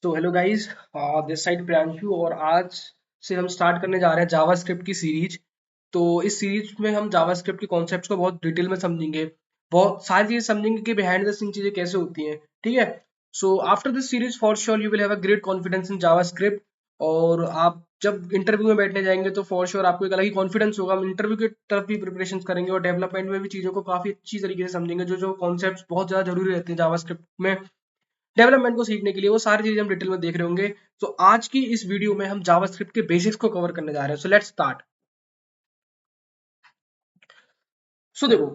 तो hello guys, this side Priyanshu और आज से हम स्टार्ट करने जा रहे हैं जावास्क्रिप्ट की सीरीज। तो इस सीरीज में हम जावास्क्रिप्ट के कॉन्सेप्ट्स को बहुत डिटेल में समझेंगे, बहुत सारी चीजें समझेंगे कि बिहाइंड द सीन चीजें कैसे होती हैं। ठीक है। So after this series for sure you will have a great confidence in JavaScript. और आप जब इंटरव्यू में बैठने जाएंगे तो फॉर श्योर आपको एक अलग ही कॉन्फिडेंस होगा। हम इंटरव्यू की तरफ भी प्रिपरेशन करेंगे और डेवलपमेंट में भी चीजों को काफी अच्छी तरीके से समझेंगे। जो जो कॉन्सेप्ट्स बहुत ज्यादा जरूरी रहते हैं जावास्क्रिप्ट में डेवलपमेंट को सीखने के लिए, वो सारी चीजें हम डिटेल में देख रहे होंगे। तो आज की इस वीडियो में हम जावास्क्रिप्ट के बेसिक्स को कवर करने जा रहे हैं। So let's start. सो देखो,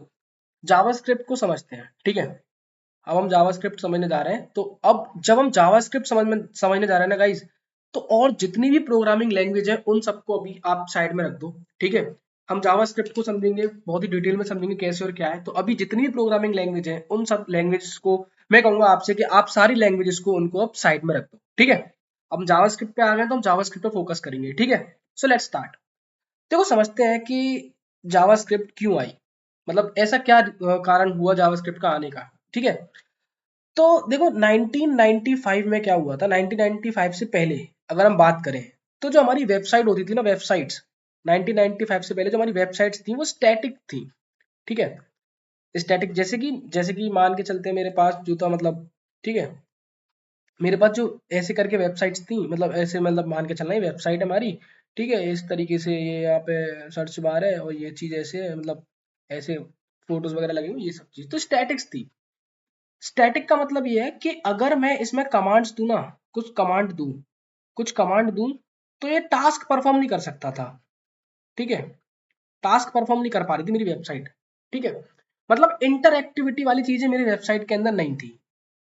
जावास्क्रिप्ट को समझते हैं। ठीक है। अब हम जावास्क्रिप्ट समझने जा रहे हैं। तो अब जब हम जावास्क्रिप्ट समझने जा रहे हैं ना गाइस, तो और जितनी भी प्रोग्रामिंग लैंग्वेज है उन सबको अभी आप साइड में रख दो। ठीक है। हम जावास्क्रिप्ट को समझेंगे, बहुत ही डिटेल में समझेंगे कैसे और क्या है। तो अभी जितनी भी प्रोग्रामिंग लैंग्वेज है उन सब लैंग्वेजेस को मैं कहूंगा आपसे कि आप सारी लैंग्वेजेस को उनको अब साइड में रख दो। ठीक है। अब हम जावास्क्रिप्ट पे आ गए तो हम जावास्क्रिप्ट पे फोकस करेंगे। ठीक है। So let's start. देखो, समझते हैं कि जावास्क्रिप्ट क्यों आई, मतलब ऐसा क्या कारण हुआ जावास्क्रिप्ट का आने का। ठीक है। तो देखो, 1995 में क्या हुआ था। 1995 से पहले अगर हम बात करें तो जो हमारी वेबसाइट होती थी ना, वेबसाइट्स 1995 से पहले जो हमारी वेबसाइट्स थी वो स्टैटिक थी। ठीक है। स्टैटिक जैसे कि मान के चलते हैं, मेरे पास जूता मतलब, ठीक है, मेरे पास जो ऐसे करके वेबसाइट्स थी, मतलब ऐसे, मतलब मान के चलना, ये वेबसाइट है हमारी। ठीक है। इस तरीके से ये यहाँ पे सर्च बार है और ये चीज ऐसे है, मतलब ऐसे फोटोज वगैरह लगे हुए, ये सब चीज तो स्टैटिक्स थी। स्टैटिक का मतलब ये है कि अगर मैं इसमें कमांड्स दूं ना, कुछ कमांड दूं तो ये टास्क परफॉर्म नहीं कर सकता था। ठीक है। टास्क परफॉर्म नहीं कर पा रही थी मेरी वेबसाइट। ठीक है। मतलब इंटर वाली चीजें मेरी वेबसाइट के अंदर नहीं थी।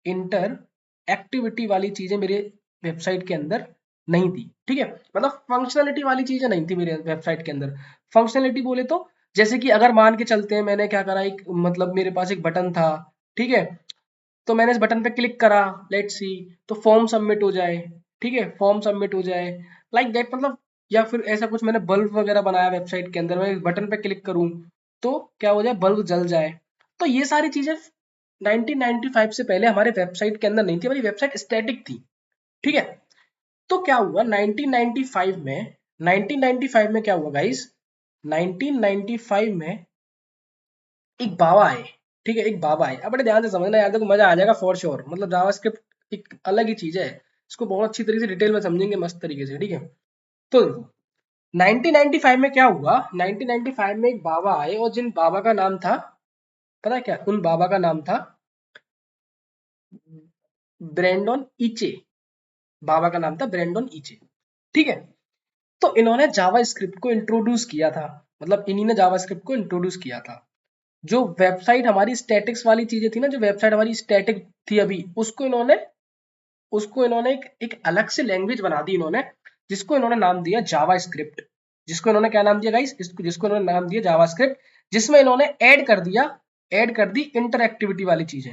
इंटर एक्टिविटी वाली चीजें मेरे वेबसाइट के अंदर नहीं थी। ठीक है। मतलब फंक्शनलिटी वाली चीजें नहीं थी मेरे वेबसाइट के अंदर। फंक्शनलिटी बोले तो जैसे कि अगर मान के चलते हैं, मैंने क्या करा, एक मतलब मेरे पास एक बटन था। ठीक है। तो मैंने इस बटन पे क्लिक करा, लेट्स सी, तो फॉर्म सबमिट हो जाए। ठीक है। फॉर्म सबमिट हो जाए, लाइक दैट, मतलब। या फिर ऐसा कुछ मैंने बल्ब वगैरह बनाया वेबसाइट के अंदर, मैं इस बटन पे क्लिक करूं तो क्या हो जाए, बल्ब जल जाए। तो ये सारी चीजें 1995 से पहले हमारे वेबसाइट के अंदर नहीं थी, हमारी वेबसाइट स्टैटिक थी। ठीक है। तो क्या हुआ 1995 में, 1995 में क्या हुआ गाइस, 1995 में एक बाबा आए। ठीक है। एक बाबा आए, अब बड़े ध्यान से समझना यार, देखो मजा आ जाएगा फॉर श्योर। मतलब जावास्क्रिप्ट एक अलग ही चीज है, इसको बहुत अच्छी तरीके से डिटेल में समझेंगे, मस्त तरीके से। ठीक है। तो देखो, 1995 में क्या हुआ, 1995 में एक बाबा आए और जिन बाबा का नाम था, पता है क्या, उन बाबा का नाम था ब्रेंडन इचे। बाबा का नाम था ब्रेंडन इचे। ठीक है। तो इन्होंने जावा स्क्रिप्ट को इंट्रोड्यूस किया था, मतलब इन्हीं ने जावा स्क्रिप्ट को इंट्रोड्यूस किया था। जो वेबसाइट हमारी स्टैटिक्स वाली चीजें थी ना, जो वेबसाइट हमारी स्टैटिक थी अभी, उसको इन्होंने एक अलग से लैंग्वेज बना दी इन्होंने, जिसको इन्होंने नाम दिया जावा स्क्रिप्ट। जिसको इन्होंने क्या नाम दिया गाइस, जिसको इन्होंने नाम दिया जावा स्क्रिप्ट। जिसमें इन्होंने ऐड कर दी इंटरएक्टिविटी वाली चीजें।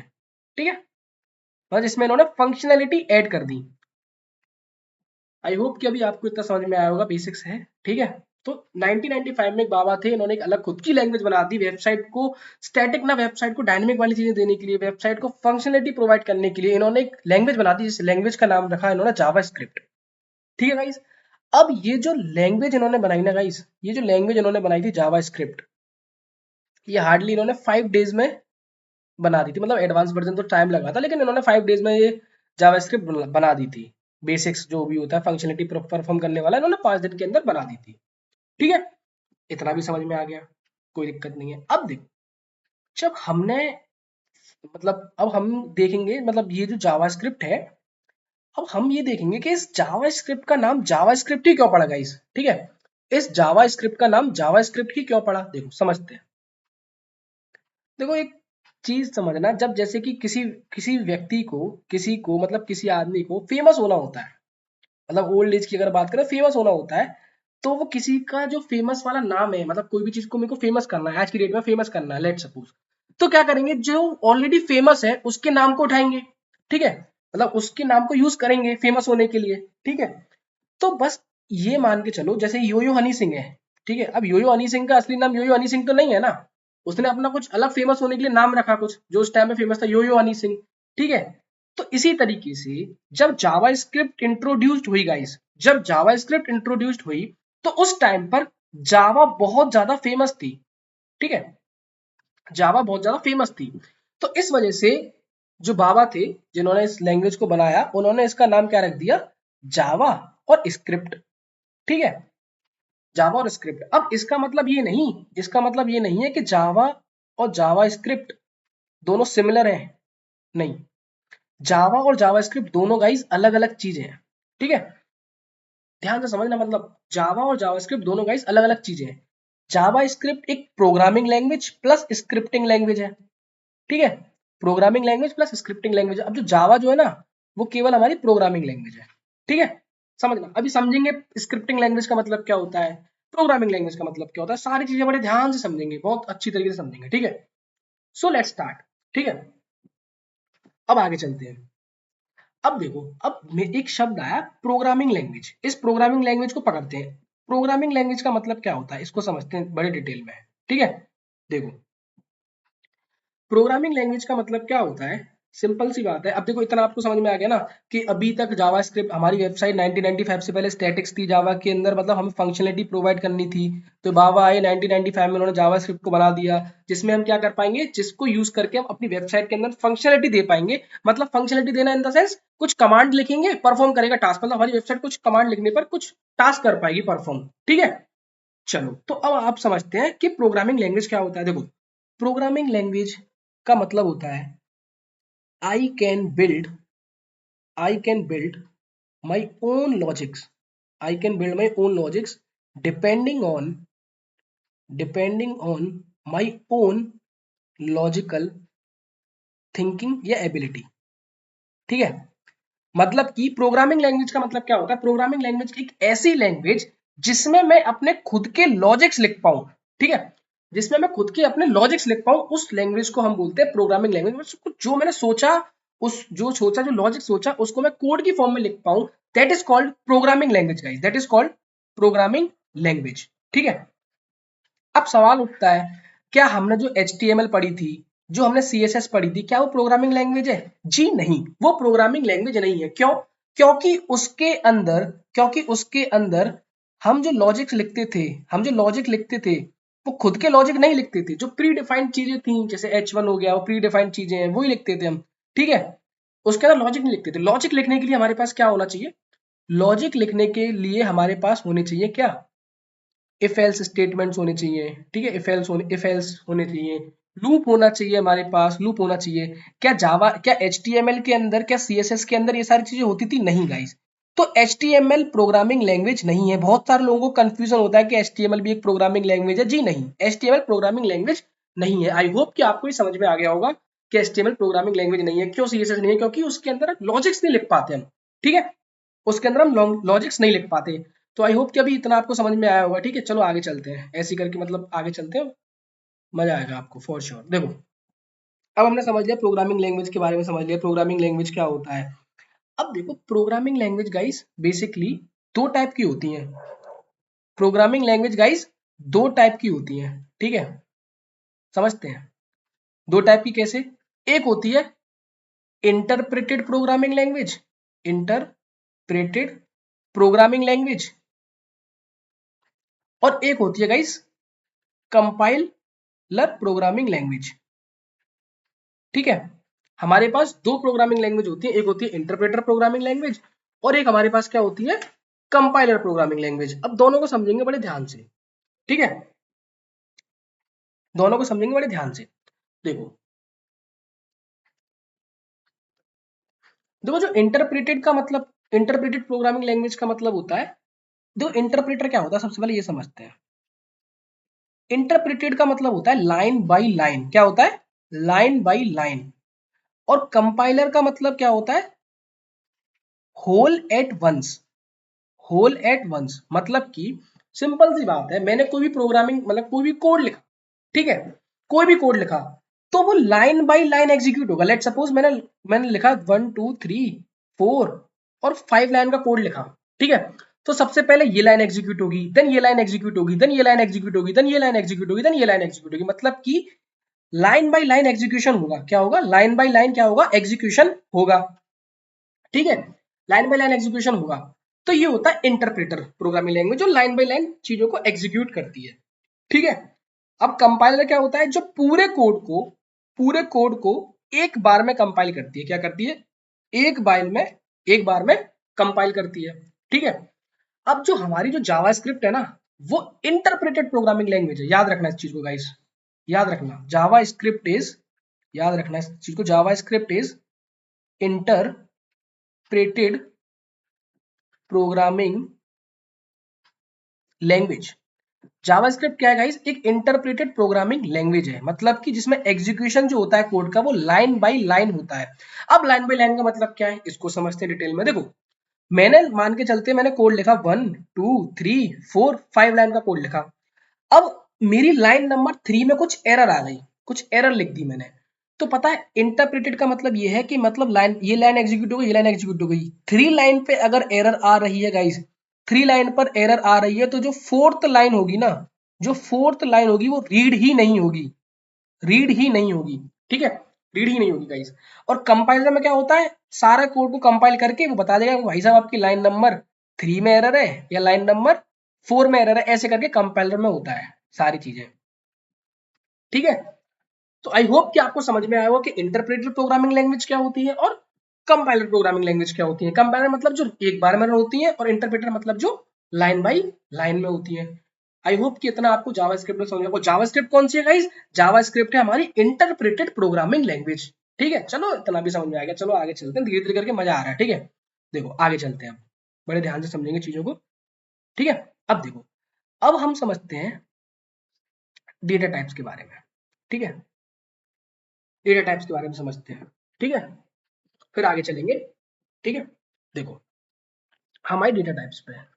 ठीक है। मतलब जिसमें इन्होंने फंक्शनैलिटी ऐड कर दी। आई होप कि अभी आपको इतना समझ में आया होगा, बेसिक्स है। ठीक है। तो 1995 में एक बाबा थे, इन्होंने एक अलग खुद की लैंग्वेज बना दी वेबसाइट को स्टैटिक ना, वेबसाइट को डायनेमिक वाली चीजें देने के लिए, वेबसाइट को फंक्शनलिटी प्रोवाइड करने के लिए इन्होंने एक लैंग्वेज बना दी, जिस लैंग्वेज का नाम रखा इन्होंने जावा स्क्रिप्ट। ठीक है गाइस। अब ये जो लैंग्वेज इन्होंने बनाई ना गाइस, ये जो लैंग्वेज इन्होंने बनाई थी जावा स्क्रिप्ट, ये हार्डली इन्होंने 5 डेज में बना दी थी। मतलब एडवांस वर्जन तो टाइम लगा था, लेकिन इन्होंने 5 डेज में ये जावास्क्रिप्ट बना दी थी। बेसिक्स जो भी होता है फंक्शनलिटी परफॉर्म करने वाला, इन्होंने 5 दिन के अंदर बना दी थी। ठीक है। इतना भी समझ में आ गया, कोई दिक्कत नहीं है। अब देख, जब हमने, मतलब अब हम देखेंगे, मतलब ये जो जावास्क्रिप्ट है, अब हम ये देखेंगे कि इस जावास्क्रिप्ट का नाम जावास्क्रिप्ट ही क्यों पड़ा गाइस। ठीक है। इस जावास्क्रिप्ट का नाम जावास्क्रिप्ट ही क्यों पड़ा, देखो समझते हैं। देखो, एक चीज समझना, जब जैसे कि किसी किसी व्यक्ति को, मतलब किसी आदमी को फेमस होना होता है, मतलब ओल्ड एज की अगर बात करें, फेमस होना होता है, तो वो किसी का जो फेमस वाला नाम है, मतलब कोई भी चीज को मेरे को फेमस करना है, आज की डेट में फेमस करना है, लेट सपोज, तो क्या करेंगे, जो ऑलरेडी फेमस है उसके नाम को उठाएंगे। ठीक है। मतलब उसके नाम को यूज करेंगे फेमस होने के लिए। ठीक है। तो बस ये मान के चलो, जैसे योयो हनी सिंह है। ठीक है। अब योयो हनी सिंह का असली नाम योयो हनी सिंह तो नहीं है ना, उसने अपना कुछ अलग फेमस होने के लिए नाम रखा, कुछ जो उस टाइम में फेमस था, योयो हनी सिंह। ठीक है। तो इसी तरीके से जब जावास्क्रिप्ट इंट्रोड्यूस्ड हुई गाइस, जब जावास्क्रिप्ट इंट्रोड्यूस्ड हुई तो उस टाइम पर जावा बहुत ज्यादा फेमस थी, ठीक है, जावा बहुत ज्यादा फेमस थी। तो इस वजह से जो बाबा थे जिन्होंने इस लैंग्वेज को बनाया, उन्होंने इसका नाम क्या रख दिया, जावा और स्क्रिप्ट, ठीक है, जावा और स्क्रिप्ट। अब इसका मतलब ये नहीं, इसका मतलब ये नहीं है कि जावा और जावा स्क्रिप्ट दोनों सिमिलर हैं, नहीं, जावा और जावास्क्रिप्ट दोनों गाइस अलग अलग चीजें हैं, ठीक है, ध्यान से समझना, मतलब जावा और जावास्क्रिप्ट दोनों गाइस अलग अलग चीजें हैं। जावा स्क्रिप्ट एक programming language plus scripting language है, ठीक है, programming language plus scripting language. अब जो जावा जो है ना, वो केवल हमारी प्रोग्रामिंग लैंग्वेज है, ठीक है, समझना। अभी समझेंगे स्क्रिप्टिंग लैंग्वेज का मतलब क्या होता है, प्रोग्रामिंग लैंग्वेज का मतलब क्या होता है, सारी चीजें बड़े ध्यान से समझेंगे, बहुत अच्छी तरीके से समझेंगे, ठीक है। सो लेट्स स्टार्ट, ठीक है, अब आगे चलते हैं। अब देखो, अब एक शब्द आया प्रोग्रामिंग लैंग्वेज, इस प्रोग्रामिंग लैंग्वेज को पकड़ते हैं। प्रोग्रामिंग लैंग्वेज का मतलब क्या होता है, इसको समझते हैं बड़े डिटेल में, ठीक है। देखो, प्रोग्रामिंग लैंग्वेज का मतलब क्या होता है, सिंपल सी बात है। अब देखो, इतना आपको समझ में आ गया ना कि अभी तक जावास्क्रिप्ट, हमारी वेबसाइट 1995 से पहले स्टैटिक्स थी जावा के अंदर, मतलब हमें फंक्शनलिटी प्रोवाइड करनी थी। तो बाबा आए 1995 में, उन्होंने जावास्क्रिप्ट को बना दिया, जिसमें हम क्या कर पाएंगे, जिसको यूज करके हम अपनी वेबसाइट के अंदर फंक्शनलिटी दे पाएंगे। मतलब फंक्शनलिटी देना इन द सेंस, कुछ कमांड लिखेंगे, परफॉर्म करेगा टास्क, मतलब हमारी वेबसाइट कुछ कमांड लिखने पर कुछ टास्क कर पाएगी परफॉर्म, ठीक है। चलो, तो अब आप समझते हैं कि प्रोग्रामिंग लैंग्वेज क्या होता है। देखो, प्रोग्रामिंग लैंग्वेज का मतलब होता है I can build, I can build my own logics. I can build my own logics depending on depending on my own logical thinking या ability, ठीक है। मतलब कि प्रोग्रामिंग लैंग्वेज का मतलब क्या होता है, प्रोग्रामिंग लैंग्वेज एक ऐसी लैंग्वेज जिसमें मैं अपने खुद के लॉजिक्स लिख पाऊं, ठीक है, जिसमें मैं खुद के अपने लॉजिक्स लिख पाऊं, उस लैंग्वेज को हम बोलते हैं प्रोग्रामिंग लैंग्वेज। जो मैंने सोचा, उस जो लॉजिक सोचा, उसको मैं कोड की फॉर्म में लिख पाऊं, that is called programming language guys, that is called programming language, ठीक है। अब सवाल उठता है, क्या हमने जो HTML पढ़ी थी, जो हमने CSS पढ़ी थी, क्या वो प्रोग्रामिंग लैंग्वेज है? जी नहीं, वो प्रोग्रामिंग लैंग्वेज नहीं है। क्यों? क्योंकि उसके अंदर हम जो लॉजिक लिखते थे, वो खुद के लॉजिक नहीं लिखते थे, जो प्री डिफाइंड चीजें थी, जैसे H1 हो गया, वो प्री डिफाइंड चीजें हैं, वही लिखते थे हम, ठीक है। उसके अंदर लॉजिक नहीं लिखते थे। लॉजिक लिखने के लिए हमारे पास क्या होना चाहिए, लॉजिक लिखने के लिए हमारे पास होने चाहिए क्या, इफ एल्स स्टेटमेंट्स होने चाहिए, ठीक है, इफ एल्स होने चाहिए, लूप होना चाहिए, हमारे पास लूप होना चाहिए। क्या HTML के अंदर, क्या CSS के अंदर ये सारी चीजें होती थी? नहीं गाइस। तो HTML प्रोग्रामिंग लैंग्वेज नहीं है। बहुत सारे लोगों को कंफ्यूजन होता है कि HTML भी एक प्रोग्रामिंग लैंग्वेज है। जी नहीं, HTML प्रोग्रामिंग लैंग्वेज नहीं है। आई होप कि आपको ये समझ में आ गया होगा कि HTML प्रोग्रामिंग लैंग्वेज नहीं है। क्यों CSS नहीं है? क्योंकि उसके अंदर लॉजिक्स नहीं लिख पाते हम, ठीक है, उसके अंदर हम लॉजिक्स नहीं लिख पाते। तो आई होप कि अभी इतना आपको समझ में आया होगा, ठीक है। चलो आगे चलते हैं, ऐसे करके मतलब आगे चलते हैं, मजा आएगा आपको फॉर श्योर। देखो, अब हमने समझ लिया प्रोग्रामिंग लैंग्वेज के बारे में, समझ लिया प्रोग्रामिंग लैंग्वेज क्या होता है। अब देखो, प्रोग्रामिंग लैंग्वेज गाइस बेसिकली दो टाइप की होती हैं। प्रोग्रामिंग लैंग्वेज गाइस दो टाइप की होती हैं, ठीक है, समझते हैं। दो टाइप की कैसे? एक होती है interpreted programming language, interpreted programming language, और एक होती है गाइस कंपाइलर प्रोग्रामिंग लैंग्वेज, ठीक है। हमारे पास दो प्रोग्रामिंग लैंग्वेज होती है, एक होती है इंटरप्रेटर प्रोग्रामिंग लैंग्वेज, और एक हमारे पास क्या होती है, कंपाइलर प्रोग्रामिंग लैंग्वेज। अब दोनों को समझेंगे बड़े ध्यान से, ठीक है, दोनों को समझेंगे बड़े ध्यान से। देखो, जो इंटरप्रेटेड का मतलब, इंटरप्रेटेड प्रोग्रामिंग लैंग्वेज का मतलब होता है, देखो इंटरप्रेटर क्या होता है, सबसे पहले ये समझते हैं। इंटरप्रेटेड का मतलब होता है लाइन बाय लाइन, क्या होता है, लाइन बाय लाइन। और कंपाइलर का मतलब क्या होता है, whole at once, whole at once. मतलब कि सिंपल सी बात है, मैंने कोई भी प्रोग्रामिंग मतलब कोई भी कोड लिखा, ठीक है, कोई भी कोड लिखा, तो वो लाइन बाय लाइन एग्जीक्यूट होगा। लेट सपोज मैंने लिखा 1 2 3 4 और 5 लाइन का कोड लिखा, ठीक है। तो सबसे पहले ये लाइन एग्जीक्यूट होगी, देन ये लाइन एग्जीक्यूट होगी, देन ये लाइन एग्जीक्यूट होगी, देन ये लाइन एग्जीक्यूट होगी, देन ये लाइन एग्जीक्यूट होगी। मतलब कि लाइन बाय लाइन एग्जीक्यूशन होगा। क्या होगा? लाइन बाय लाइन क्या होगा? एग्जीक्यूशन होगा। ठीक है, लाइन बाय लाइन एग्जीक्यूशन होगा। तो ये होता है इंटरप्रेटर प्रोग्रामिंग लैंग्वेज, जो लाइन बाय लाइन चीजों को एग्जीक्यूट करती है। ठीक है, अब कंपाइलर क्या होता है, जो पूरे कोड को एक बार में कंपाइल करती है। क्या करती है? एक बार में कंपाइल करती है। ठीक है, अब जो हमारी जो जावास्क्रिप्ट है ना, वो इंटरप्रेटेड प्रोग्रामिंग लैंग्वेज है। याद रखना इस चीज को गाइस, याद रखना जावास्क्रिप्ट इज, याद रखना इस चीज को, JavaScript is interpreted programming language. JavaScript क्या है गाइस? एक इंटरप्रेटेड प्रोग्रामिंग लैंग्वेज है, मतलब कि जिसमें एग्जीक्यूशन जो होता है कोड का, वो लाइन बाय लाइन होता है। अब लाइन बाय लाइन का मतलब क्या है, इसको समझते हैं डिटेल में। देखो, मैंने मान के चलते मैंने कोड लिखा 1 2 3 4 5 लाइन का कोड लिखा। अब मेरी लाइन नंबर 3 में कुछ एरर आ गई, कुछ एरर लिख दी मैंने। तो पता है इंटरप्रेटेड का मतलब ये है कि मतलब लाइन, ये लाइन एग्जीक्यूट हो गई, ये लाइन एग्जीक्यूट हो गई, 3 लाइन पे अगर एरर आ रही है गाइस, 3 लाइन पर एरर आ रही है, तो जो 4th लाइन होगी ना, जो 4th लाइन होगी वो रीड ही नहीं होगी, रीड ही नहीं होगी। ठीक है, रीड ही नहीं होगी गाइस। और कंपाइलर में क्या होता है, सारा कोड को कंपाइल करके वो बता देगा कि भाई साहब आपकी लाइन नंबर 3 में एरर है या लाइन नंबर 4 में एरर है, ऐसे करके कंपाइलर में होता है सारी चीजें। ठीक है, तो आई होप कि आपको समझ में आया होगा कि इंटरप्रेटेड प्रोग्रामिंग लैंग्वेज क्या होती है और कंपाइलर प्रोग्रामिंग लैंग्वेज क्या होती है। कंपाइलर मतलब जो एक बार में होती है, और इंटरप्रेटर मतलब जो लाइन बाय लाइन में होती है। आई होप कि इतना आपको जावास्क्रिप्ट में समझ में। जावास्क्रिप्ट कौन सी है गाइस? जावास्क्रिप्ट है हमारी इंटरप्रेटेड प्रोग्रामिंग लैंग्वेज। ठीक है, चलो इतना भी समझ में आ गया, चलो आगे चलते हैं, धीरे धीरे करके मजा आ रहा है। ठीक है, देखो आगे चलते हैं, अब बड़े ध्यान से समझेंगे चीजों को। ठीक है, अब देखो, अब हम समझते हैं डेटा टाइप्स के बारे में। ठीक है, डेटा टाइप्स के बारे में समझते हैं। ठीक है, फिर आगे चलेंगे। ठीक है, देखो हमारी डेटा टाइप्स पे है।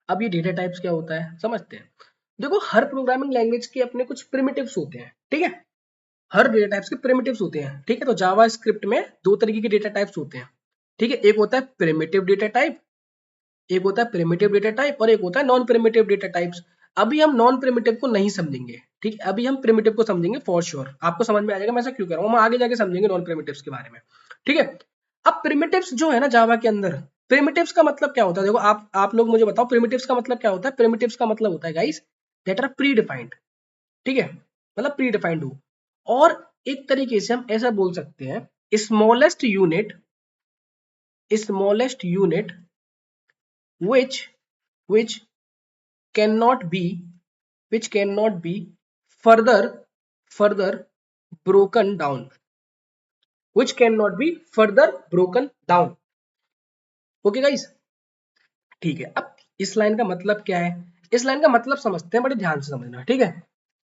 अब ये डेटा टाइप्स क्या होता है समझते हैं। देखो, हर प्रोग्रामिंग लैंग्वेज के अपने कुछ प्रिमिटिव्स होते हैं। ठीक है, हर डेटा टाइप्स के प्रिमिटिव्स होते हैं। ठीक है, तो जावा स्क्रिप्ट में दो तरीके के डेटा टाइप्स होते हैं। ठीक है, एक होता है प्रिमिटिव डेटा टाइप, एक होता है प्रिमिटिव डेटा टाइप, और एक होता है नॉन प्रिमिटिव डेटा टाइप्स। अभी हम नॉन प्रिमिटिव को नहीं समझेंगे। ठीक है, अभी हम प्रिमिटिव को समझेंगे फॉर श्योर, आपको समझ में आ जाएगा मैं ऐसा क्यों कर रहा हूँ, हम आगे जाके समझेंगे नॉन प्रिमिटिव्स के बारे में। ठीक है, अब प्रिमिटिव्स जो है ना जावा के अंदर, प्रिमिटिव्स का मतलब क्या होता है? देखो आप लोग मुझे बताओ, प्रिमिटिव्स का मतलब क्या होता है? प्रिमिटिव्स का मतलब होता है guys that are predefined. ठीक है, मतलब प्री डिफाइंड हो। और एक तरीके से हम ऐसा बोल सकते हैं, smallest unit which cannot be further further broken down, which cannot be further broken down। Okay guys, ठीक है, अब इस लाइन का मतलब क्या है? इस लाइन का मतलब समझते हैं, बड़े ध्यान से समझना। ठीक है,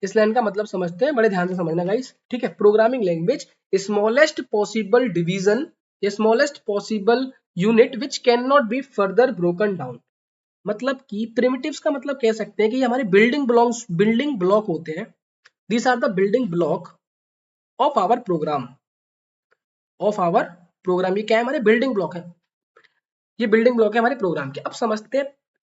इस लाइन का मतलब समझते हैं, बड़े ध्यान से समझना गाइस। ठीक है, programming language smallest possible division, smallest possible unit which can not be further broken down. मतलब कि प्रिमिटिव्स का मतलब कह सकते हैं कि ये हमारे बिल्डिंग ब्लॉक होते हैं। These are the building block of our program, ये क्या है? हमारे बिल्डिंग ब्लॉक है, ये बिल्डिंग ब्लॉक है हमारे प्रोग्राम के। अब समझते हैं,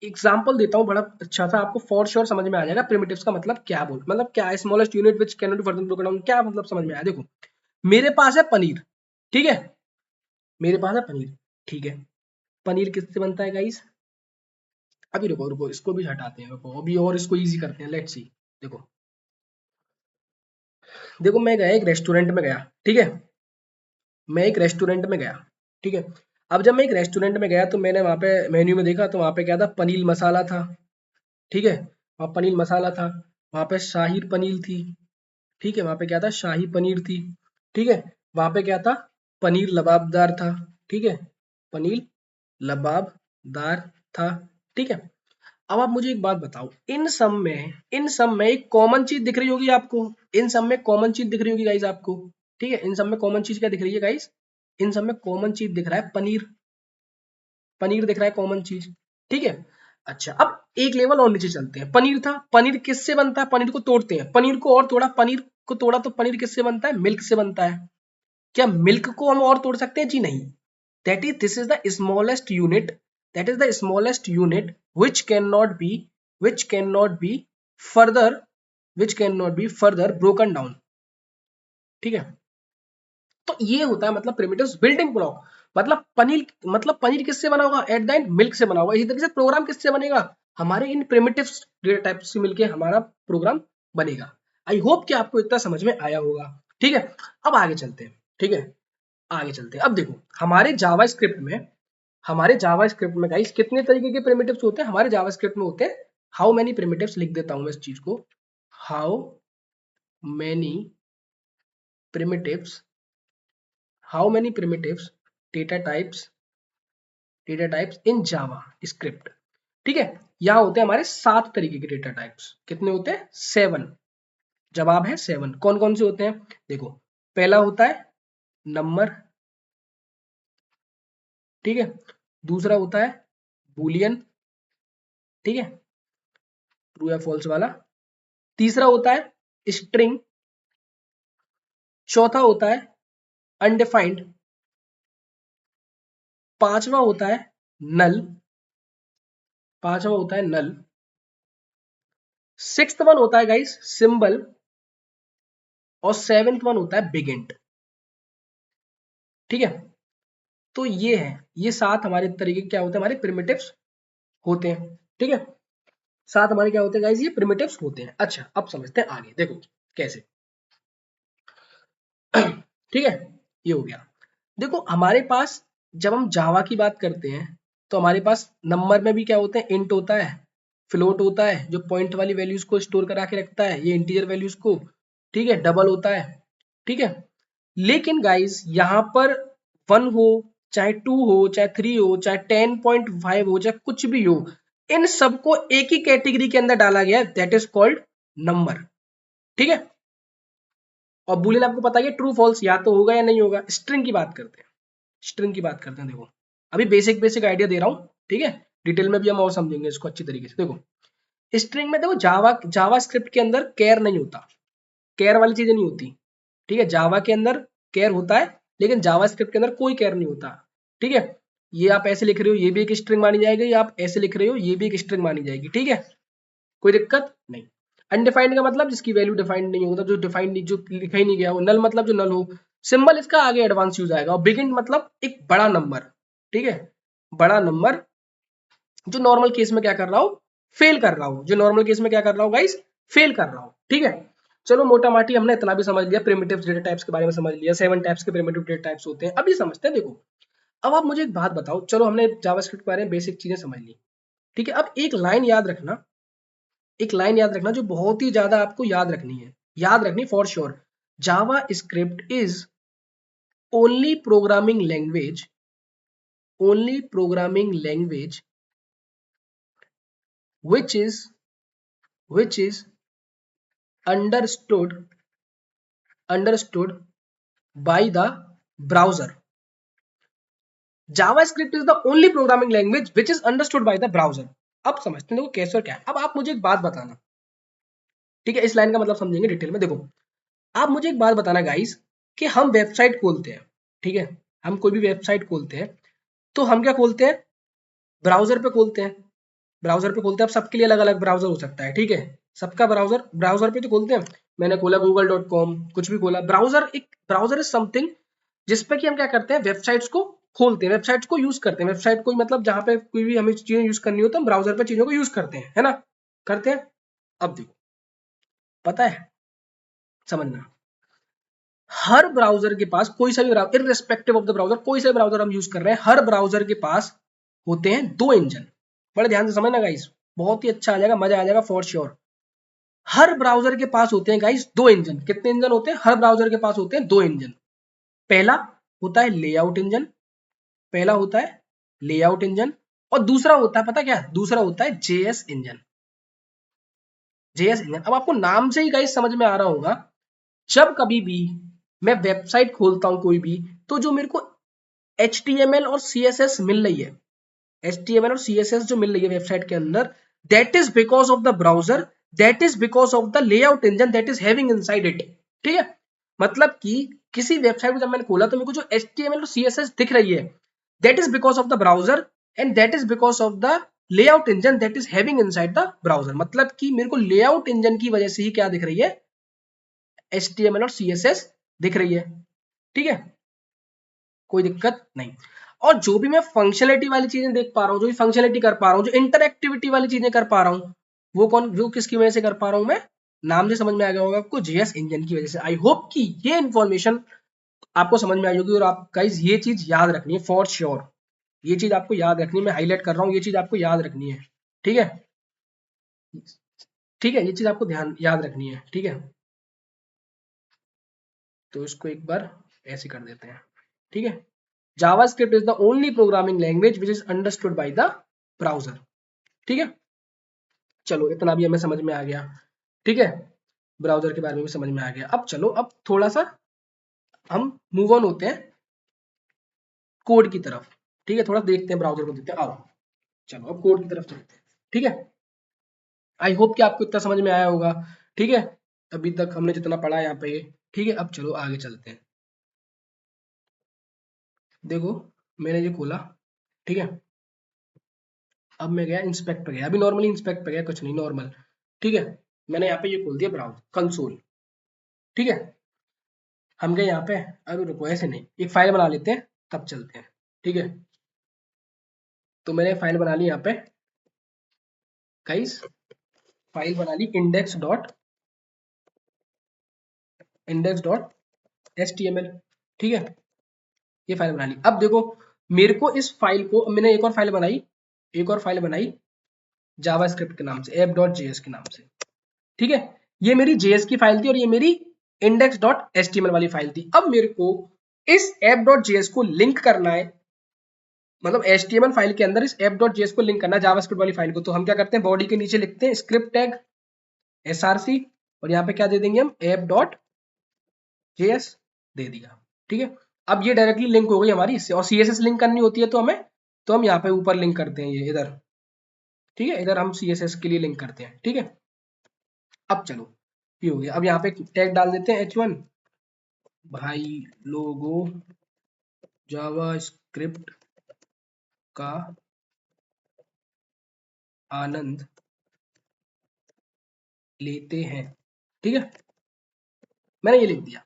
एग्जाम्पल देता हूँ बड़ा अच्छा सा, आपको फॉर श्योर समझ में आ जाएगा प्रिमिटिव्स का मतलब क्या बोल, मतलब क्या है smallest unit which can not be further broken down, क्या मतलब समझ में आया। देखो, मेरे पास है पनीर। ठीक है, मेरे पास है पनीर। ठीक है, पनीर किससे बनता है गाइस? अभी रुको रुको, इसको भी हटाते हैं, रुको अभी और इसको इजी करते हैं, लेट्स सी। देखो देखो, मैं गया एक रेस्टोरेंट में गया। ठीक है, मैं एक रेस्टोरेंट में गया। ठीक है, अब जब मैं एक रेस्टोरेंट में गया तो मैंने वहां पे मेन्यू में देखा, तो वहां पे क्या था, पनीर मसाला था। ठीक है, वहाँ पनीर मसाला था, वहां पे शाही पनीर थी। ठीक है, वहां पे क्या था, शाही पनीर थी। ठीक है, वहां पे क्या था, पनीर लबाबदार था। ठीक है, पनीर लबाबदार था। ठीक है, अब आप मुझे एक बात बताओ, इन सब में एक कॉमन चीज दिख रही होगी आपको, इन सब में कॉमन चीज दिख रही होगी गाइस आपको। ठीक है, इन सब में कॉमन चीज क्या दिख रही है गाइस? इन सब में कॉमन चीज दिख रहा है पनीर, पनीर दिख रहा है कॉमन चीज। ठीक है, अच्छा अब एक लेवल और नीचे चलते हैं। पनीर था, पनीर किससे बनता है? पनीर को तोड़ते हैं, पनीर को और तोड़ा, पनीर को तोड़ा तो पनीर किससे बनता है? मिल्क से बनता है। क्या मिल्क को हम और तोड़ सकते हैं? जी नहीं। That is this is the smallest unit, that is the smallest unit which cannot be which cannot be further which cannot be further broken down। ठीक है, तो ये होता है मतलब प्रिमिटिव्स बिल्डिंग ब्लॉक। मतलब पनीर किससे बना होगा? एट द एंड मिल्क से बना होगा। इसी तरीके से प्रोग्राम किससे बनेगा? हमारे इन प्रिमिटिव डेटा टाइप से मिलके हमारा प्रोग्राम बनेगा। आई होप कि आपको इतना समझ में आया होगा। ठीक है, अब आगे चलते हैं। ठीक है, आगे चलते हैं। अब देखो हमारे जावास्क्रिप्ट में गाइस कितने तरीके के प्रिमिटिव्स होते हैं? हमारे जावास्क्रिप्ट में होते हैं हाउ मेनी प्रिमिटिव्स, लिख देता हूं मैं इस चीज को, how many primitives how many primitives data types in java script। ठीक है, यहां होते हैं हमारे 7 तरीके के डेटा टाइप्स। कितने होते हैं? 7। जवाब है 7। कौन कौन से होते हैं? देखो, पहला होता है नंबर, ठीक है, दूसरा होता है बूलियन, ठीक है, ट्रू या फॉल्स वाला, तीसरा होता है स्ट्रिंग, चौथा होता है अनडिफाइंड, पांचवा होता है नल, सिक्स्थ वन होता है गाइस सिंबल, और सेवेंथ वन होता है बिगिंट। ठीक है, तो ये है, ये 7 हमारे तरीके क्या होते हैं? हमारे प्रिमिटिव्स होते हैं। ठीक है, 7 हमारे क्या होते हैं गाइस? ये प्रिमिटिव्स होते हैं। अच्छा, अब समझते हैं आगे। देखो कैसे। ठीक है, ये हो गया। देखो हमारे पास जब हम जावा की बात करते हैं तो हमारे पास नंबर में भी क्या होते हैं? इंट होता है, फ्लोट होता है जो पॉइंट वाली वैल्यूज को स्टोर करा के रखता है, ये इंटीजर वैल्यूज को। ठीक है, डबल होता है। ठीक है, लेकिन गाइस यहाँ पर 1 हो, चाहे 2 हो, चाहे 3 हो, चाहे 10.5 हो, चाहे कुछ भी हो, इन सबको एक ही कैटेगरी के अंदर डाला गया, दैट इज कॉल्ड नंबर। ठीक है, और बुलियन आपको पता है ट्रू फॉल्स या तो होगा या नहीं होगा। स्ट्रिंग की बात करते हैं, देखो अभी बेसिक बेसिक आइडिया दे रहा हूं। ठीक है, डिटेल में भी हम और समझेंगे इसको अच्छी तरीके से। देखो स्ट्रिंग में देखो जावा स्क्रिप्ट के अंदर केयर नहीं होता, केयर वाली चीजें नहीं होती। ठीक है, जावा के अंदर केयर होता है, लेकिन जावा स्क्रिप्ट के अंदर कोई केयर नहीं होता। ठीक है, ये आप ऐसे लिख रहे हो ये भी एक स्ट्रिंग मानी जाएगी, या आप ऐसे लिख रहे हो ये भी एक स्ट्रिंग मानी जाएगी। ठीक है, कोई दिक्कत नहीं। अनडिफाइंड का मतलब जिसकी वैल्यू डिफाइंड नहीं होता, जो डिफाइंड नहीं, जो लिखा ही नहीं गया हो। नल मतलब जो नल हो। सिंबल इसका आगे एडवांस यूज आएगा। और बिगिन मतलब एक बड़ा नंबर। ठीक है, बड़ा नंबर जो नॉर्मल केस में क्या कर रहा हूं? फेल कर रहा हूं। जो नॉर्मल केस में क्या कर रहा हूं गाइस? फेल कर रहा हूं। ठीक है, चलो मोटा माटी हमने इतना भी समझ लिया, प्रिमिटिव डेटा टाइप्स के बारे में समझ लिया, 7 टाइप्स के प्रिमिटिव डेटा टाइप्स होते हैं। अभी समझते हैं। देखो अब आप मुझे एक बात बताओ, चलो हमने जावास्क्रिप्ट के बारे में बेसिक चीजें समझ ली। ठीक है, अब एक लाइन याद रखना, जो बहुत ही ज्यादा आपको याद रखनी है, for sure. Java script is only programming language which is understood by the browser। JavaScript is the only programming language which is understood by the browser। अब समझते हैं देखो कैसे और क्या है। अब आप मुझे एक बात बताना, ठीक है, इस लाइन का मतलब समझेंगे डिटेल में। देखो आप मुझे एक बात बताना गाइस, कि हम वेबसाइट खोलते हैं, ठीक है, हम कोई भी वेबसाइट खोलते हैं तो हम क्या खोलते हैं? ब्राउजर पे खोलते हैं। अब सबके लिए अलग अलग ब्राउजर हो सकता है। ठीक है, सबका ब्राउजर पे तो खोलते हैं। मैंने खोला google.com, कुछ भी खोला। ब्राउजर इज समथिंग जिसपे कि हम क्या करते हैं? वेबसाइट्स को खोलते हैं, वेबसाइट्स को यूज करते हैं। वेबसाइट को मतलब जहां पे कोई भी हमें चीजें यूज करनी हो तो हम ब्राउजर पे चीजों को यूज करते हैं, है ना? करते हैं। अब देखो, पता है, समझना, हर ब्राउजर के पास, कोई सा भी browser, irrespective of the browser, कोई सा भी ब्राउजर हम यूज कर रहे हैं, हर ब्राउजर के पास होते हैं 2 इंजन। बड़े ध्यान से समझना गाइस, बहुत ही अच्छा आ जाएगा, मजा आ जाएगा फॉर श्योर। हर ब्राउजर के पास होते हैं गाइस 2 इंजन। कितने इंजन होते हैं? हर ब्राउजर के पास होते हैं 2 इंजन। पहला होता है लेआउट इंजन, और दूसरा होता है, पता क्या? दूसरा होता है जेएस इंजन। अब आपको नाम से ही गाइस समझ में आ रहा होगा, जब कभी भी मैं वेबसाइट खोलता हूं कोई भी, तो जो मेरे को HTML और CSS मिल रही है, HTML और CSS जो मिल रही है वेबसाइट के अंदर, that is because of the browser, that is because of the layout engine that is having inside it। ठीक है, मतलब कि किसी वेबसाइट को जब मैंने खोला तो मेरे को जो HTML और CSS दिख रही है, that is because of the browser and that is because of the layout engine that is having inside the browser। मतलब कि मेरे को लेआउट इंजन की वजह से ही क्या दिख रही है? HTML और CSS दिख रही है। ठीक है, कोई दिक्कत नहीं। और जो भी मैं फंक्शनलिटी वाली चीजें देख पा रहा हूँ, जो भी फंक्शनलिटी कर पा रहा हूँ, जो इंटरएक्टिविटी वाली चीजें कर पा रहा हूँ, वो किसकी वजह से कर पा रहा हूँ मैं? नाम से समझ में आ गया होगा आपको, जेएस इंजन की वजह से। आई होप कि ये इन्फॉर्मेशन आपको समझ में आई होगी और आप गाइस ये चीज याद रखनी है फॉर श्योर। ये चीज आपको याद रखनी है, मैं हाईलाइट कर रहा हूँ, ये चीज आपको याद रखनी है। ठीक है, ठीक है, ये चीज आपको ध्यान याद रखनी है। ठीक है, तो इसको एक बार ऐसे कर देते हैं। ठीक है, JavaScript is the only programming language which is understood by the browser. ठीक है, चलो इतना भी हमें समझ में आ गया। ठीक है, ब्राउजर के बारे में भी समझ में आ गया। अब चलो, अब थोड़ा सा हम मूव ऑन होते हैं कोड की तरफ। ठीक है, थोड़ा देखते हैं ब्राउजर को, देखते हैं। आओ चलो अब कोड की तरफ चलते हैं। ठीक है, आई होप कि आपको इतना समझ में आया होगा। ठीक है, अभी तक हमने जितना पढ़ा यहाँ पे। ठीक है, अब चलो आगे चलते हैं। देखो, मैंने ये खोला। ठीक है, अब मैं गया इंस्पेक्ट पे, गया अभी नॉर्मली इंस्पेक्ट पे गया, कुछ नहीं, नॉर्मल। ठीक है, मैंने यहाँ पे ये खोल दिया ब्राउज कंसोल। ठीक है, हम गए यहाँ पे। अभी रुको, ऐसे नहीं, एक फाइल बना लेते हैं तब चलते हैं। ठीक है, तो मैंने फाइल बना ली यहाँ पे गाइस, फाइल बना ली index.html। ठीक है, ये फाइल बना ली। अब देखो, मेरे को इस फाइल को, मैंने एक और फाइल बनाई, एक और फाइल बनाई जावास्क्रिप्ट के नाम से, app.js के नाम से। ठीक है, ये मेरी जेएस की फाइल थी और ये मेरी index.html वाली फाइल थी। अब मेरे को इस app.js को लिंक करना है, मतलब HTML फाइल के अंदर इस app.js को लिंक करना है जावास्क्रिप्ट वाली फाइल को। तो हम क्या करते हैं, बॉडी के नीचे लिखते हैं स्क्रिप्ट टैग src, और यहाँ पे क्या दे देंगे हम, app.js दे दिया। ठीक है, अब ये डायरेक्टली लिंक हो गई हमारी इससे, और CSS लिंक करनी होती है तो हमें, तो हम यहाँ पे ऊपर लिंक करते हैं, ये इधर। ठीक है, इधर हम CSS के लिए लिंक करते हैं। ठीक है, अब चलो, ये हो गया। अब यहाँ पे टैग डाल देते हैं h1 भाई लोगो जावास्क्रिप्ट का आनंद लेते हैं। ठीक है, मैंने ये लिख दिया।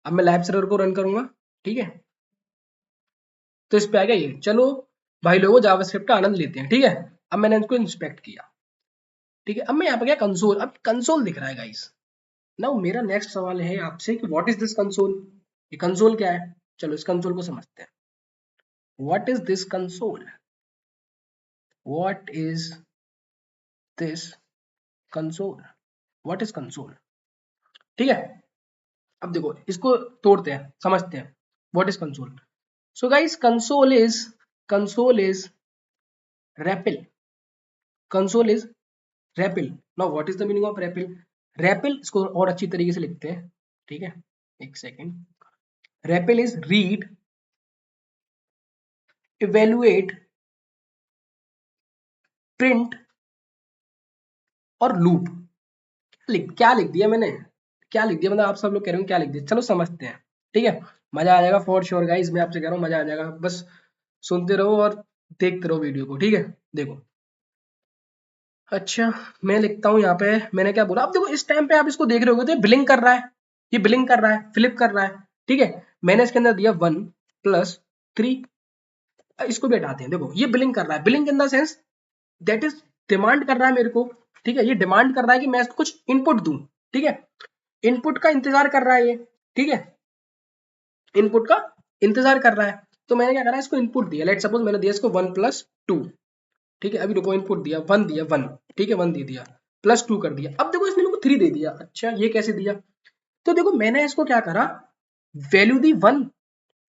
अब मैं लाइव सर्वर को रन करूंगा। ठीक है, तो इस पे आ गया ये, चलो भाई लोगों जावास्क्रिप्ट का आनंद लेते हैं। ठीक है, अब मैंने इसको इंस्पेक्ट किया। ठीक है, अब मैं यहाँ पे गया कंसोल, अब कंसोल दिख रहा है गाइस। नाउ मेरा नेक्स्ट सवाल है आपसे कि व्हाट इज दिस कंसोल, ये कंसोल क्या है? चलो इस कंसोल को समझते हैं। What is this console, what is this console, what is console? ठीक है, अब देखो इसको तोड़ते हैं, समझते हैं what is console. So guys, console is REPL, console is REPL। Now what is the meaning of REPL? REPL इसको और अच्छी तरीके से लिखते हैं। ठीक है, एक second. REPL is read, evaluate, print और लूप। क्या लिख दिया मैंने, क्या लिख दिया, मतलब आप सब लोग कह रहे हो क्या लिख दिया? चलो समझते हैं। ठीक है, मजा आ जाएगा फॉर श्योर गाइस, मैं आपसे कह रहा हूँ मजा आ जाएगा। बस सुनते रहो और देखते रहो वीडियो को। ठीक है, देखो, अच्छा मैं लिखता हूँ यहाँ पे, मैंने क्या बोला, अब देखो इस टाइम पे आप इसको देख रहे होगे तो ये बिलिंग कर रहा है, ये बिलिंग कर रहा है, फ्लिप कर रहा है। ठीक है, मैंने इसके अंदर दिया 1+3, इसको भी हटाते हैं। देखो ये बिलिंग कर रहा है, billing in the sense that is demand कर रहा है मेरे को। ठीक है, ये डिमांड कर रहा है कि मैं इसको कुछ इनपुट दूं। ठीक है, इनपुट का इंतजार कर रहा है ये। ठीक है, इनपुट का इंतजार कर रहा है, तो मैंने क्या करा, इसको इनपुट दिया। लेट सपोज मैंने दिया इसको 1+2। ठीक है, अभी रुको, इनपुट दिया 1, दिया 1। ठीक है, 1 दे दिया, +2 कर दिया। अब देखो इसने मेरे को 3 दे दिया। अच्छा ये कैसे दिया? तो देखो मैंने इसको क्या करा, वैल्यू दी 1,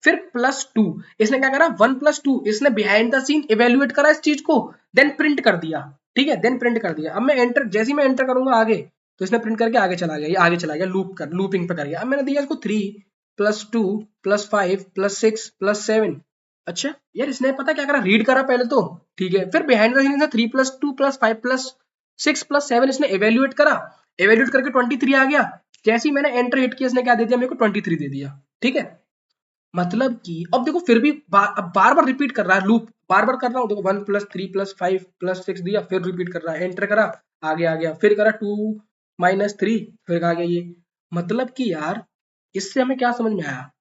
फिर +2। इसने क्या करा, 1+2, इसने बिहाइंड द सीन इवेल्युएट करा इस चीज को, देन प्रिंट कर दिया। ठीक है, देन प्रिंट कर दिया। अब मैं एंटर, जैसे ही मैं एंटर करूंगा आगे, तो इसने प्रिंट करके आगे चला गया, ये आगे चला गया, लूपिंग पे कर गया। अब मैंने दिया इसको 3+2 +5 +6 +7। अच्छा यार, इसने पता क्या करा, रीड करा पहले तो। ठीक है, फिर बिहाइंड द सीन 3+2 +5 +6 +7 इसने इवेल्युएट करा, इवेल्युएट करके 23 आ गया। जैसे ही मैंने एंटर हिट किया, इसने क्या दे दिया मेरे को, 23 दे दिया। ठीक है, मतलब कि अब देखो फिर भी अब बार बार रिपीट कर रहा है, लूप बार बार कर रहा हूँ। देखो 1+3+5+6 दिया, फिर रिपीट कर रहा है, एंटर करा, आगे आ गया, फिर करा 2-3, फिर आ गया ये। मतलब कि यार, इससे हमें क्या समझ में आया,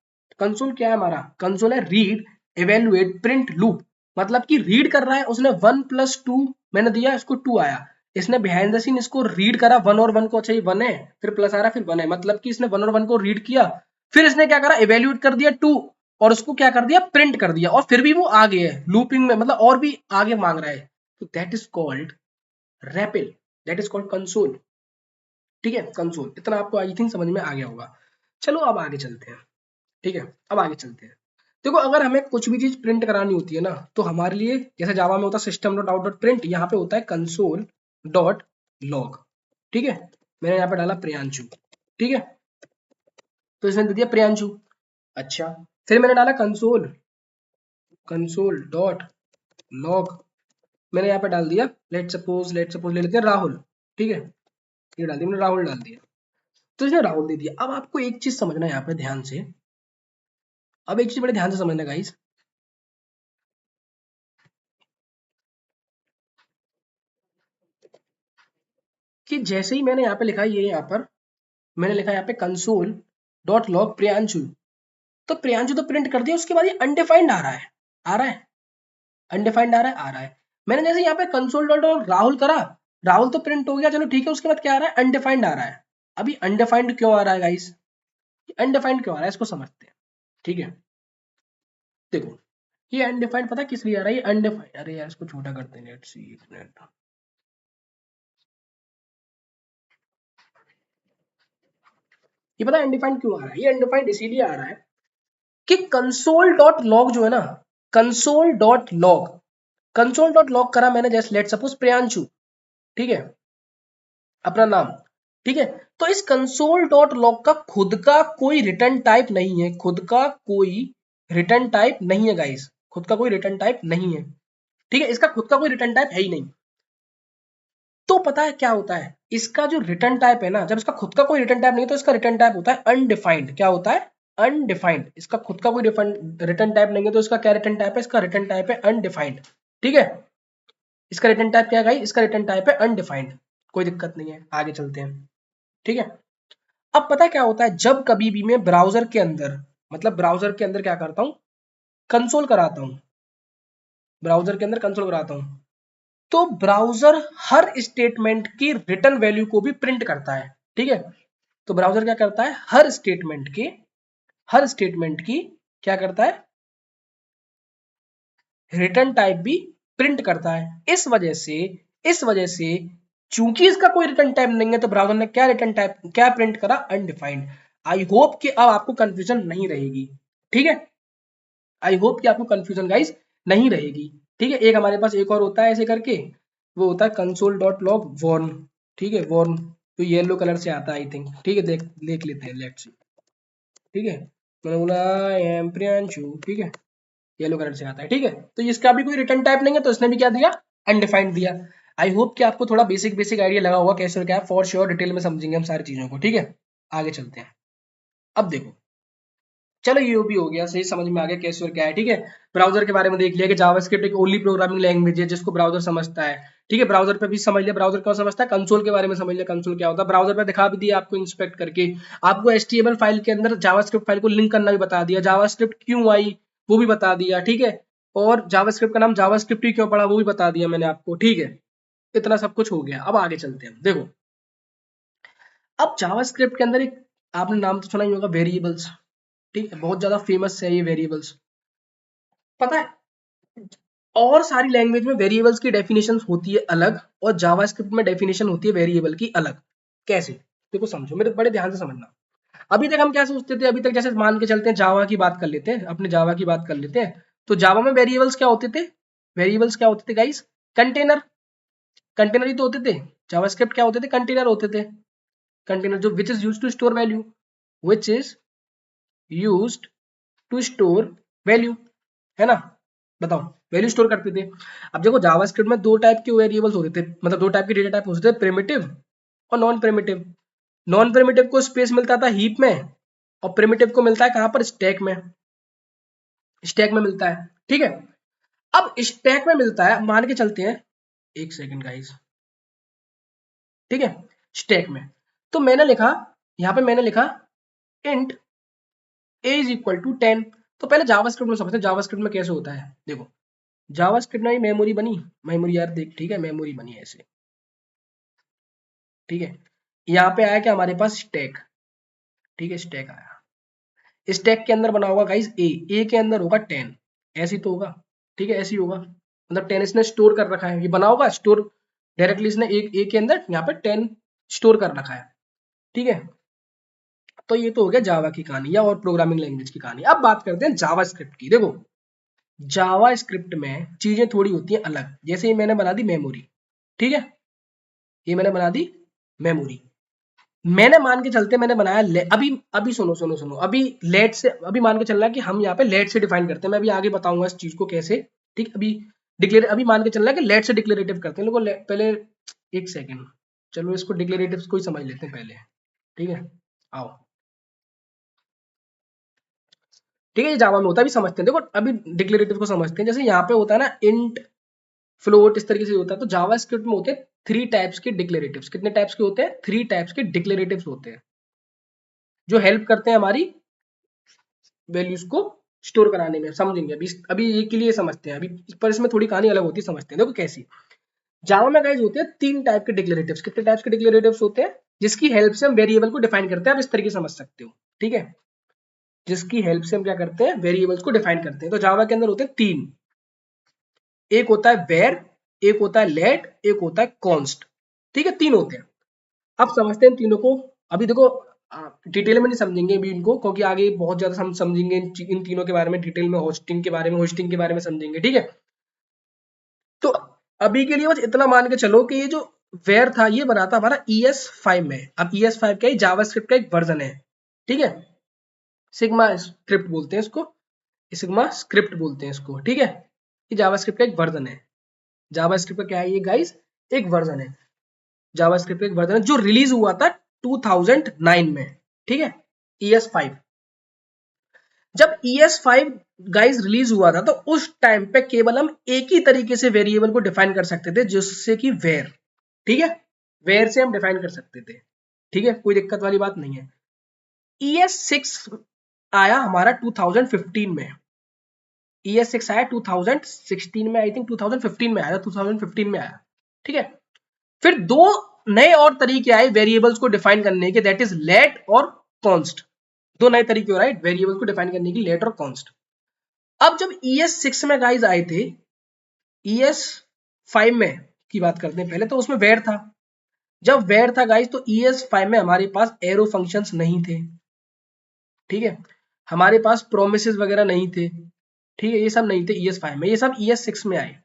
कंसोल क्या है हमारा, कंसोल है रीड, इवेल्युएट प्रिंट लूप, मतलब कि रीड कर रहा है, उसने 1+2 मैंने दिया, इसको 2 आया, इसने बिहाइंड द सीन इसको रीड करा, 1 और 1 को, अच्छा ये 1 है, फिर प्लस आ रहा है, फिर 1 है, मतलब कि इसने 1 और 1 को रीड किया, फिर इसने क्या करा, इवेल्युएट कर दिया 2 और उसको क्या कर दिया, प्रिंट कर दिया, और फिर भी वो आगे है लूपिंग में, मतलब और भी आगे मांग रहा है, तो that is called rappel, that is called console. ठीक है, कंसोल, इतना आपको आई थिंक समझ में आ गया होगा। चलो अब आगे चलते हैं। ठीक है, अब आगे चलते हैं। देखो अगर हमें कुछ भी चीज प्रिंट करानी होती है ना, तो हमारे लिए जैसे जावा में होता है system dot out dot print, यहाँ पे होता है कंसोल डॉट लॉग। ठीक है, मैंने यहाँ पे डाला प्रियांशु। ठीक है, तो इसने दे दिया प्रियांशु। अच्छा, फिर मैंने डाला कंसोल, कंसोल डॉट लॉग, मैंने यहाँ पे डाल दिया लेट सपोज ले लेते हैं राहुल। ठीक है, ये डाल दिया मैंने, राहुल डाल दिया, तो इसने राहुल दे दिया। अब आपको एक चीज समझना है यहाँ पे ध्यान से, अब एक चीज बड़े ध्यान से समझना गाइस, कि जैसे ही मैंने यहाँ पे लिखा, ये यहाँ पर मैंने लिखा यहाँ पे कंसोल डॉट लॉग प्रियांशु, तो प्रियांशु तो प्रिंट कर दिया, उसके बाद ये अनडिफाइंड आ रहा है, आ रहा है, अनडिफाइंड आ रहा है, आ रहा है। मैंने जैसे यहाँ पे कंसोल डॉट राहुल करा, राहुल तो प्रिंट हो गया, चलो ठीक है, उसके बाद क्या आ रहा है, अनडिफाइंड आ रहा है। अभी अनडिफाइंड क्यों आ रहा है गाइस, अनडिफाइंड क्यों आ रहा है इसको समझते हैं। ठीक है, देखो ये अनडिफाइंड पता किस लिए आ रहा है, ये अनडिफाइंड, अरे यार इसको छोटा करते हैं, लेट्स सी एक मिनट, ये पता अनडिफाइंड क्यों आ रहा है, ये अनडिफाइंड इसीलिए आ रहा है कि कंसोल डॉट लॉग जो है ना, console dot log, console dot log करा मैंने, जैसे लेट सपोज प्रियांशु, ठीक है, अपना नाम। ठीक है, तो इस कंसोल डॉट लॉग का खुद का कोई रिटर्न टाइप नहीं है, खुद का कोई रिटर्न टाइप नहीं है गाइस, खुद का कोई रिटर्न टाइप नहीं है। ठीक है, इसका खुद का कोई रिटर्न टाइप है ही नहीं। तो पता है क्या होता है, इसका जो रिटर्न टाइप है ना, जब इसका खुद का कोई रिटर्न टाइप नहीं है, तो इसका रिटर्न टाइप होता है अनडिफाइंड। क्या होता है, अनडिफाइंड। इसका खुद का कोई रिटर्न टाइप नहीं है, तो इसका क्या रिटर्न टाइप है, इसका रिटर्न टाइप है अनडिफाइंड। ठीक है, इसका रिटर्न टाइप क्या है गाइस, इसका रिटर्न टाइप है अनडिफाइंड। कोई दिक्कत नहीं है, आगे चलते हैं। ठीक है, अब पता क्या होता है, जब कभी भी मैं ब्राउजर के अंदर, मतलब ब्राउजर के अंदर क्या करता हूं, कंसोल कराता हूं, ब्राउजर के अंदर कंसोल कराता हूं, तो ब्राउजर हर स्टेटमेंट की रिटर्न वैल्यू को भी प्रिंट करता है। ठीक है, तो ब्राउजर क्या करता है, हर स्टेटमेंट की क्या करता है, रिटर्न टाइप भी प्रिंट करता है। इस वजह से चूंकि इसका कोई रिटर्न टाइप नहीं है, तो ब्राउजर ने क्या रिटर्न टाइप क्या प्रिंट करा, अनडिफाइंड। आई होप कि अब आपको कंफ्यूजन नहीं रहेगी। ठीक है, आई होप कि आपको कंफ्यूजन गाइस नहीं रहेगी। ठीक है, एक हमारे पास एक और होता है ऐसे करके, वो होता है कंसोल डॉट लॉग वॉर्न। ठीक है, वॉर्न तो येलो कलर से आता है आई थिंक। ठीक है, देख देख लेते हैं, लेट्स सी। ठीक है, मैंने बोला एम प्रियांशु, ठीक है, येलो कलर से आता है। ठीक है, तो इसका भी कोई रिटर्न टाइप नहीं है, तो इसने भी क्या दिया, अनडिफाइंड दिया। आई होप कि आपको थोड़ा बेसिक बेसिक आइडिया लगा होगा कैसे क्या, फॉर श्योर डिटेल में समझेंगे हम सारी चीजों को। ठीक है, आगे चलते हैं। अब देखो, चलो ये भी हो गया, सही समझ में आ गया कैसे और क्या है। ठीक है, ब्राउजर के बारे में देख लिया कि जावास्क्रिप्ट एक ओनली प्रोग्रामिंग लैंग्वेज है जिसको ब्राउजर समझता है। ठीक है, ब्राउजर पे भी समझ लिया ब्राउजर क्या समझता है, कंसोल के बारे में समझ लिया कंसोल क्या होता है, ब्राउजर पे दिखा भी दिया आपको इंस्पेक्ट करके, आपको एचटीएमएल फाइल के अंदर जावास्क्रिप्ट फाइल को लिंक करना भी बता दिया, जावास्क्रिप्ट क्यों आई वो भी बता दिया। ठीक है, और जावास्क्रिप्ट का नाम जावास्क्रिप्ट ही क्यों पड़ा वो भी बता दिया मैंने आपको। ठीक है, इतना सब कुछ हो गया, अब आगे चलते हैं। देखो, अब जावास्क्रिप्ट के अंदर एक आपने नाम तो सुना ही होगा, वेरिएबल्स। ठीक है, बहुत ज्यादा फेमस है ये वेरिएबल्स, पता है। और सारी लैंग्वेज में वेरिएबल्स की डेफिनेशन होती है अलग, और जावास्क्रिप्ट में डेफिनेशन होती है वेरिएबल की अलग। कैसे, देखो समझो, मेरे बड़े ध्यान से समझना। अभी तक हम क्या सोचते थे, अभी तक जैसे मान के चलते हैं, जावा की बात कर लेते हैं, अपने जावा की बात कर लेते हैं। तो जावा में वेरिएबल्स क्या होते थे, वेरिएबल्स क्या होते थे गाइस, कंटेनर, कंटेनर ही तो होते थे। जावास्क्रिप्ट क्या होते थे, कंटेनर होते थे। कंटेनर जो which is used to store value, which is used to store value, है ना, बताओ, वैल्यू स्टोर करते थे। अब देखो जावास्क्रिप्ट में दो टाइप के वेरिएबल्स होते थे, मतलब दो टाइप के डेटा टाइप होते थे, प्रिमिटिव और नॉन प्रिमिटिव। नॉन प्रिमिटिव को स्पेस मिलता था हीप में, और प्रिमिटिव को मिलता है कहां पर, स्टैक में, स्टैक में मिलता है। ठीक है, अब स्टैक में मिलता है, मान के चलते हैं, एक सेकंड गाइस। ठीक है, स्टैक में, तो मैंने लिखा, यहां पे मैंने लिखा int a is equal to 10, तो पहले जावास्क्रिप्ट में समझते हैं जावास्क्रिप्ट में कैसे होता है। देखो जावास्क्रिप्ट में मेमोरी बनी, मेमोरी यार देख, ठीक है, मेमोरी बनी ऐसे, ठीक है। यहाँ पे आया क्या हमारे पास स्टैक, ठीक है, स्टैक आया, स्टैक के अंदर बना होगा गाइस ए के अंदर होगा 10, ऐसे ही तो होगा, ठीक है, ऐसे ही होगा, मतलब 10 इसने स्टोर कर रखा है, ये बना होगा स्टोर डायरेक्टली, इसने एक ए के अंदर यहाँ पे 10 स्टोर कर रखा है, ठीक है। तो ये तो हो गया जावा की कहानी या और प्रोग्रामिंग लैंग्वेज की कहानी। अब बात करते हैं जावा स्क्रिप्ट की। देखो जावा स्क्रिप्ट में चीजें थोड़ी होती हैं अलग, जैसे ये मैंने बना दी मेमोरी, ठीक है, ये मैंने बना दी मेमोरी, मैंने मान के चलते मैंने बनाया अभी अभी सुनो सुनो सुनो, अभी लेट से, अभी मान के चल रहा है कि हम यहाँ पे लेट से डिफाइन करते हैं, मैं अभी आगे बताऊंगा इस चीज को कैसे, ठीक। अभी डिक्लेयर, अभी मान के चल रहा है कि लेट से डिक्लेरेटिव करते हैं लोगों, पहले एक सेकेंड, चलो इसको डिक्लेरेटिव को ही समझ लेते हैं पहले, ठीक है, आओ, ठीक है, ये जावा में होता है, अभी समझते हैं। देखो अभी डिक्लेरेटिव को समझते हैं, जैसे यहाँ पे होता है ना इंट फ्लोट, इस तरीके से होता है, तो जावा स्क्रिप्ट में होते हैं 3 टाइप्स के डिक्लेरेटिव्स। कितने टाइप्स के होते हैं? 3 टाइप्स के डिक्लेरेटिव्स होते हैं, जो हेल्प करते हैं हमारी वैल्यूज को स्टोर कराने में, समझेंगे अभी, अभी ये के लिए समझते हैं अभी, पर इसमें थोड़ी कहानी अलग होती है, समझते हैं। देखो कैसी, जावा में गाइस होते हैं 3 टाइप के डिक्लेरेटिव्स। कितने टाइप्स के डिक्लेरेटिव्स होते हैं? जिसकी हेल्प से हम वेरिएबल को डिफाइन करते हैं, आप इस तरीके से समझ सकते हो, ठीक है, जिसकी हेल्प से हम क्या करते हैं, वेरिएबल्स को डिफाइन करते हैं। तो जावा के अंदर होते हैं 3, एक होता है वेर, एक होता है लेट, एक होता है कॉन्स्ट, ठीक है, 3 होते हैं। अब समझते हैं इन तीनों को। अभी देखो डिटेल में नहीं समझेंगे अभी इनको, क्योंकि आगे बहुत ज्यादा हम समझेंगे इन तीनों के बारे में डिटेल में, होस्टिंग के बारे में, होस्टिंग के बारे में समझेंगे, ठीक है। तो अभी के लिए बस इतना मान के चलो कि ये जो वेयर था ये बना था हमारा ES5 में। अब ES5 क्या है? जावास्क्रिप्ट का एक वर्जन है, ठीक है, सिग्मा स्क्रिप्ट बोलते हैं इसको, सिग्मा स्क्रिप्ट बोलते हैं इसको, ठीक है। ये जावास्क्रिप्ट का एक वर्जन है, जावास्क्रिप्ट का क्या है ये गाइस, एक वर्जन है, जावास्क्रिप्ट का एक वर्जन है जो रिलीज हुआ था 2009 में, ठीक है, ES5। जब ES5 गाइस रिलीज हुआ था तो उस टाइम पे केवल हम एक ही तरीके से वेरिएबल को डिफाइन कर सकते थे, जिससे कि वेर, ठीक है, वेर से हम डिफाइन कर सकते थे, ठीक है, कोई दिक्कत वाली बात नहीं है। ES6 आया हमारा 2015 में, ES6 आया 2016 में, आई थिंक 2015 में आया, 2015 में आया, ठीक है। फिर दो नए और तरीके आए वेरिएबल्स को डिफाइन करने के, दैट इज लेट और कॉन्स्ट। दो नए तरीके हो, राइट, वेरिएबल्स को डिफाइन करने की, लेट और कॉन्स्ट। अब जब ES6 में गाइस आए थे, ES5 में की बात करते हैं पहले, तो उसमें वेर था। जब वेर था गाइस तो ES5 में हमारे पास एरो फंक्शंस नहीं थे, ठीक है, हमारे पास प्रोमिसेस वगैरह नहीं थे, ठीक है, ये सब नहीं थे ES5 में, ये सब ES6 में आए।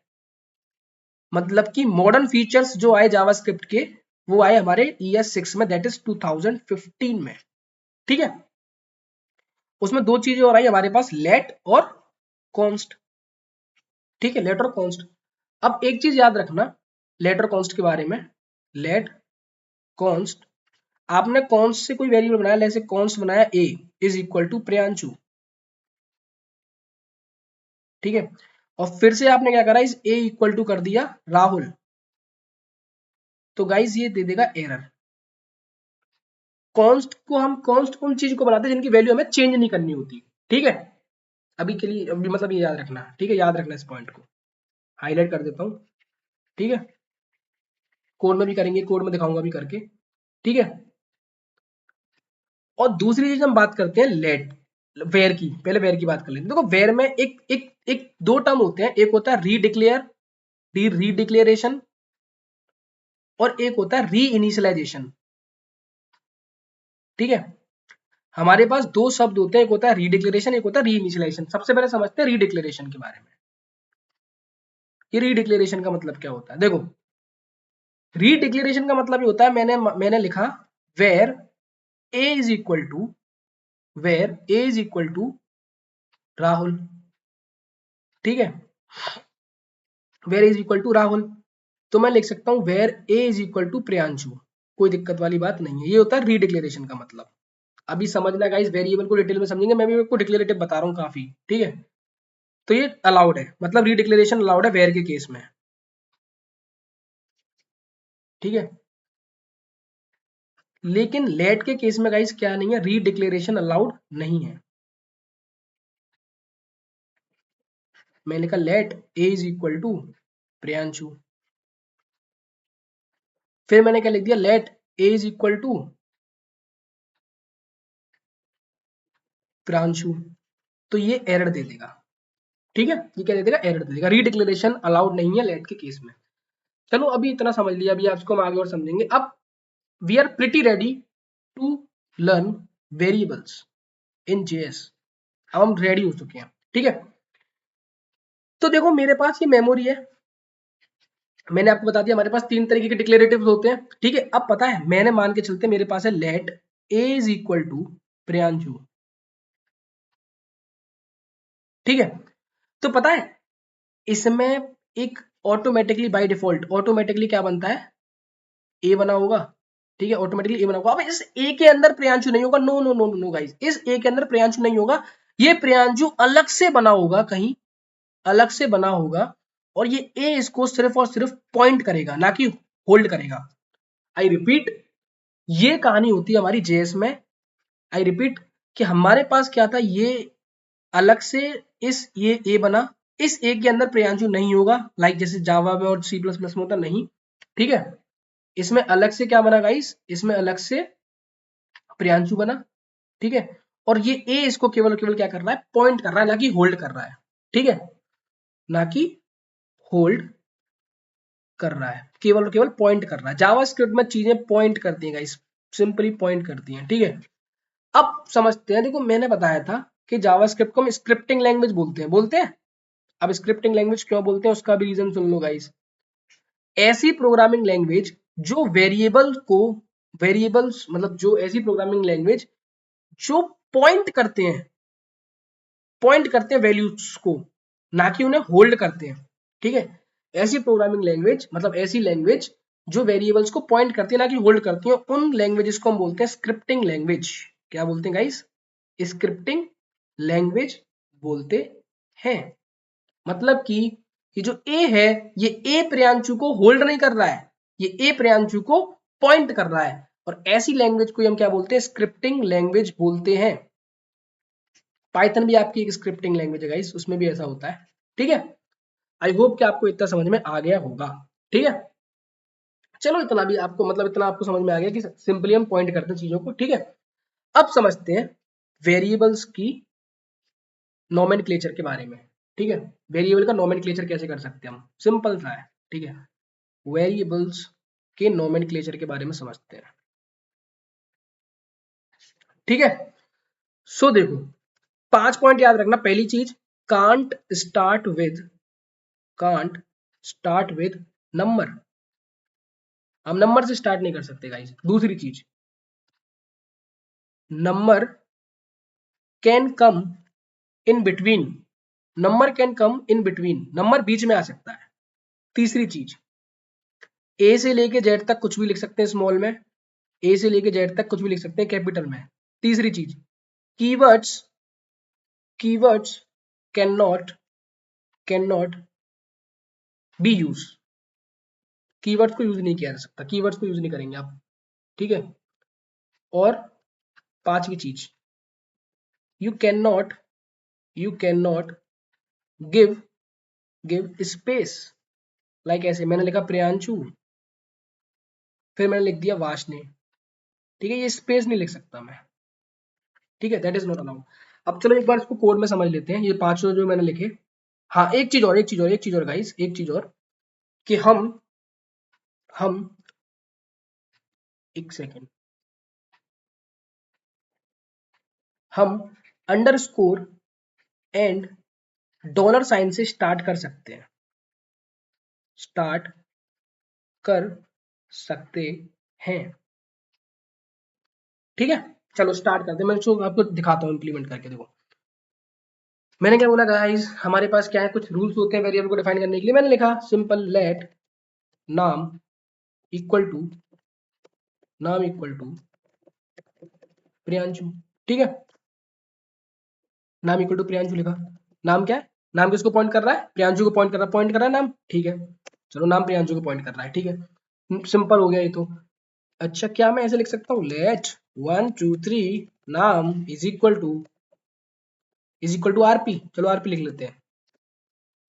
मतलब कि मॉडर्न फीचर्स जो आए जावास्क्रिप्ट के, वो आए हमारे ES6 में, दैट इज 2015 में, ठीक है। उसमें दो चीजें और आई हमारे पास, लेट और कॉन्स्ट, ठीक है, लेट और कॉन्स्ट। अब एक चीज याद रखना लेट और कॉन्स्ट के बारे में, लेट कॉन्स्ट, आपने कॉन्स्ट से कोई वेरिएबल बनाया, जैसे कॉन्स्ट बनाया a is equal to Priyanshu, ठीक है, और फिर से आपने क्या करा, इस a इक्वल टू कर दिया राहुल, तो गाइज ये दे देगा एरर। कॉन्स्ट को हम, कॉन्स्ट उन चीज को बनाते हैं जिनकी वैल्यू हमें चेंज नहीं करनी होती, ठीक है, अभी के लिए अभी मतलब ये याद रखना, ठीक है, याद रखना इस पॉइंट को, हाईलाइट कर देता हूँ, ठीक है, कोड में भी करेंगे, कोड में दिखाऊंगा भी करके, ठीक है। और दूसरी चीज हम बात करते हैं लेट, वेयर की, पहले वेयर की बात कर लेते हैं। देखो वेयर में एक एक एक दो टर्म होते हैं, एक होता है रीडिक्लेयर, रीडिक्लेरेशन, और एक होता है री इनिशियलाइजेशन, ठीक है। हमारे पास दो शब्द होते हैं, एक होता है रीडिक्लेरेशन, एक होता है री इनिशियलाइजेशन। सबसे पहले समझते हैं रीडिक्लेरेशन के बारे में। ये रीडिक्लेरेशन का मतलब क्या होता है? देखो रीडिक्लेरेशन का मतलब ये होता है, मैंने लिखा var a is equal to, var a is equal to Rahul, ठीक है, var is equal to Rahul, तो मैं लिख सकता हूं var a is equal to Priyanshu, कोई दिक्कत वाली बात नहीं है। ये होता है रीडिक्लेरेशन का मतलब। अभी समझना गाइस, वेरिएबल को डिटेल में समझेंगे, मैं भी आपको डिक्लेरेटिव बता रहा हूँ काफी, ठीक है। तो ये अलाउड है, मतलब रीडिक्लेरेशन अलाउड है वेयर के केस में, ठीक है। लेकिन लेट के केस में गाइस क्या नहीं है, रीडिक्लेरेशन अलाउड नहीं है, मैंने लिखा let a is equal to Priyanshu. फिर मैंने क्या लिख दिया, let a is equal to Pranshu. तो ये एरर दे देगा, ठीक है, ये क्या दे देगा, एरर दे देगा, रीडिक्लेरेशन अलाउड नहीं है लेट के केस में। चलो अभी इतना समझ लिया, अभी आपको हम आगे और समझेंगे। अब we are pretty ready to learn variables in JS. अब हम रेडी हो चुके हैं, ठीक है। तो देखो मेरे पास ये मेमोरी है, मैंने आपको बता दिया हमारे पास तीन तरीके के डिक्लेरेटिव्स होते हैं, ठीक है। अब पता है, मैंने मान के चलते मेरे पास है let a is equal to Priyanshu, ठीक है। तो पता है इसमें एक ऑटोमेटिकली बाय डिफॉल्ट ऑटोमेटिकली क्या बनता है, ए बना होगा, ठीक है, ऑटोमेटिकली ए बना होगा। अब इस ए के अंदर प्रियांशु नहीं होगा, no no no no guys, इस ए के अंदर प्रियांशु नहीं होगा, ये प्रियांशु अलग से बना होगा, कहीं अलग से बना होगा, और ये ए इसको सिर्फ और सिर्फ पॉइंट करेगा, ना कि होल्ड करेगा। आई रिपीट, ये कहानी होती है हमारी जेएस में। आई रिपीट कि हमारे पास क्या था, ये अलग से इस ये ए बना, इस ए के अंदर प्रियांशु नहीं होगा, लाइक जैसे जावा में और सी प्लस प्लस में होता नहीं, ठीक है। इसमें अलग से क्या बना गाइस, इसमें अलग से प्रियांशु बना, ठीक है। और ये ए इसको केवल केवल क्या कर रहा है, पॉइंट कर रहा है, ना कि होल्ड कर रहा है, ठीक है, ना कि होल्ड कर रहा है, केवल और केवल पॉइंट कर रहा है। जावास्क्रिप्ट में चीजें पॉइंट करती हैं गाइस, सिंपली पॉइंट करती हैं, ठीक है। अब समझते हैं, देखो मैंने बताया था कि जावास्क्रिप्ट को हम स्क्रिप्टिंग लैंग्वेज बोलते हैं। अब स्क्रिप्टिंग लैंग्वेज क्यों बोलते हैं उसका भी रीजन सुन लो गाइस। ऐसी प्रोग्रामिंग लैंग्वेज जो वेरिएबल्स मतलब जो ऐसी प्रोग्रामिंग लैंग्वेज जो पॉइंट करते हैं वैल्यूज को, ना कि उन्हें होल्ड करते हैं, ठीक है। ऐसी प्रोग्रामिंग लैंग्वेज मतलब ऐसी लैंग्वेज जो वेरिएबल्स को पॉइंट करती है, ना कि होल्ड करती है, उन लैंग्वेजेस को हम बोलते हैं स्क्रिप्टिंग लैंग्वेज। क्या बोलते हैं गाइस, स्क्रिप्टिंग लैंग्वेज बोलते हैं। मतलब कि ये जो ए है, ये ए प्रियांशु को होल्ड नहीं कर रहा है, ये ए प्रियांशु को पॉइंट कर रहा है, और ऐसी लैंग्वेज को हम क्या बोलते हैं, स्क्रिप्टिंग लैंग्वेज बोलते हैं। पाइथन भी आपकी एक स्क्रिप्टिंग लैंग्वेज है गाइस, उसमें भी ऐसा होता है, ठीक है। आई होप कि आपको इतना समझ में आ गया होगा, ठीक है। चलो इतना भी आपको मतलब इतना आपको समझ में आ गया कि सिंपली हम पॉइंट करते हैं चीजों को, ठीक है। अब समझते हैं वेरिएबल्स की नोमेनक्लेचर के बारे में, ठीक है। वेरिएबल का नोमेनक्लेचर कैसे कर सकते हैं हम, सिंपल सा है, ठीक है। वेरिएबल्स के नोमेनक्लेचर के बारे में समझते हैं, ठीक है। सो देखो 5 पॉइंट याद रखना। पहली चीज, can't can't start with number, हम नंबर से स्टार्ट नहीं कर सकते गाइस। दूसरी चीज, number can come in between, number can come in between, number बीच में आ सकता है। तीसरी चीज, ए से लेके जेड तक कुछ भी लिख सकते हैं स्मॉल में, ए से लेके जेड तक कुछ भी लिख सकते हैं कैपिटल में। तीसरी चीज, keywords keywords can not be use, keywords को यूज नहीं किया जा सकता, कीवर्ड्स को यूज नहीं करेंगे आप, ठीक है। और पांचवी चीज, you can not give space, like ऐसे मैंने लिखा प्रियांशु, फिर मैंने लिख दिया वाशने, ठीक है, ये स्पेस नहीं लिख सकता मैं, ठीक है, दैट इज नॉट अलाउड। अब चलो एक बार इसको कोड में समझ लेते हैं, ये पांचों जो मैंने लिखे। हाँ एक चीज और गाइस, एक चीज और, कि हम एक सेकेंड, हम अंडरस्कोर एंड डॉलर साइन से स्टार्ट कर सकते हैं, स्टार्ट कर सकते हैं, ठीक है। चलो स्टार्ट करते हैं, मैं इसको आपको दिखाता हूँ इम्प्लीमेंट करके। देखो मैंने क्या बोला गाइस, हमारे पास क्या है, कुछ रूल्स होते हैं वेरिएबल को डिफाइन करने के लिए। मैंने लिखा सिंपल लेट नाम इक्वल टू प्रियांशु, ठीक है। नाम इक्वल टू प्रियांशु लिखा, नाम क्या है, नाम किसको पॉइंट कर रहा है, प्रियांशु को पॉइंट कर रहा है नाम, ठीक है। चलो नाम प्रियांशु को पॉइंट कर रहा है, ठीक है, सिंपल हो गया ये तो। अच्छा क्या मैं ऐसे लिख सकता हूँ, लेट 1 2 3 नाम इज इक्वल टू आरपी, चलो आरपी लिख लेते हैं,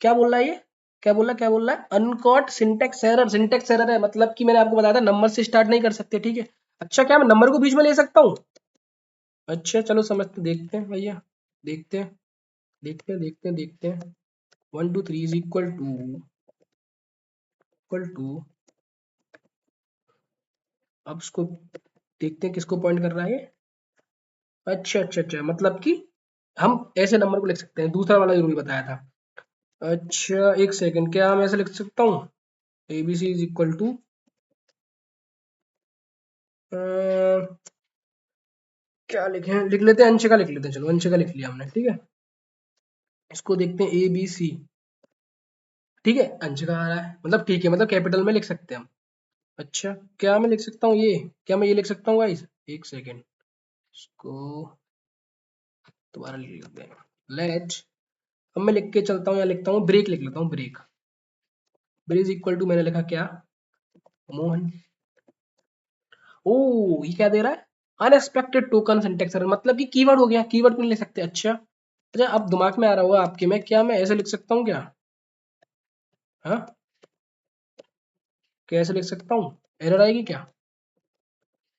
क्या बोल रहा है ये, क्या बोल रहा है, uncaught syntax error. Syntax error है मतलब कि मैंने आपको बताया था नंबर से स्टार्ट नहीं कर सकते, ठीक है। अच्छा क्या मैं नंबर को बीच में ले सकता हूँ? अच्छा चलो समझते, देखते हैं भैया, देखते हैं, देखते हैं। 1 2 3 इज इक्वल टू अब इसको देखते हैं किसको पॉइंट कर रहा है ये। अच्छा मतलब कि हम ऐसे नंबर को लिख सकते हैं, दूसरा वाला जरूरी बताया था। अच्छा एक सेकंड, क्या मैं ऐसे लिख सकता हूँ, ABC इज इक्वल टू, क्या लिखें, लिख लेते हैं अंशिका, लिख लेते हैं, चलो अंशिका लिख लिया हमने, ठीक है। इसको देखते हैं ABC, ठीक है, अंशिका आ रहा है, मतलब ठीक है, मतलब कैपिटल में लिख सकते हैं हम। अच्छा क्या मैं लिख सकता हूँ ये, क्या मैं ये लिख सकता हूँ गाइस, एक सेकेंड, इसको दोबारा लिख लेते हैं, लेट, अब मैं लिख के चलता हूँ, या लिखता हूँ ब्रेक, लिख लेता हूँ ब्रेक। ब्रेक इक्वल टू मैंने लिखा क्या, मोहन। ओ ये क्या दे रहा है, अनएक्सपेक्टेड टोकन सिंटेक्स एरर, मतलब कि कीवर्ड हो गया, कीवर्ड क्यों नहीं लिख सकते। अच्छा अब दिमाग में आ रहा होगा आपके में, क्या मैं ऐसे लिख सकता हूँ क्या, हाँ कैसे लिख सकता हूँ, एरर आएगी क्या,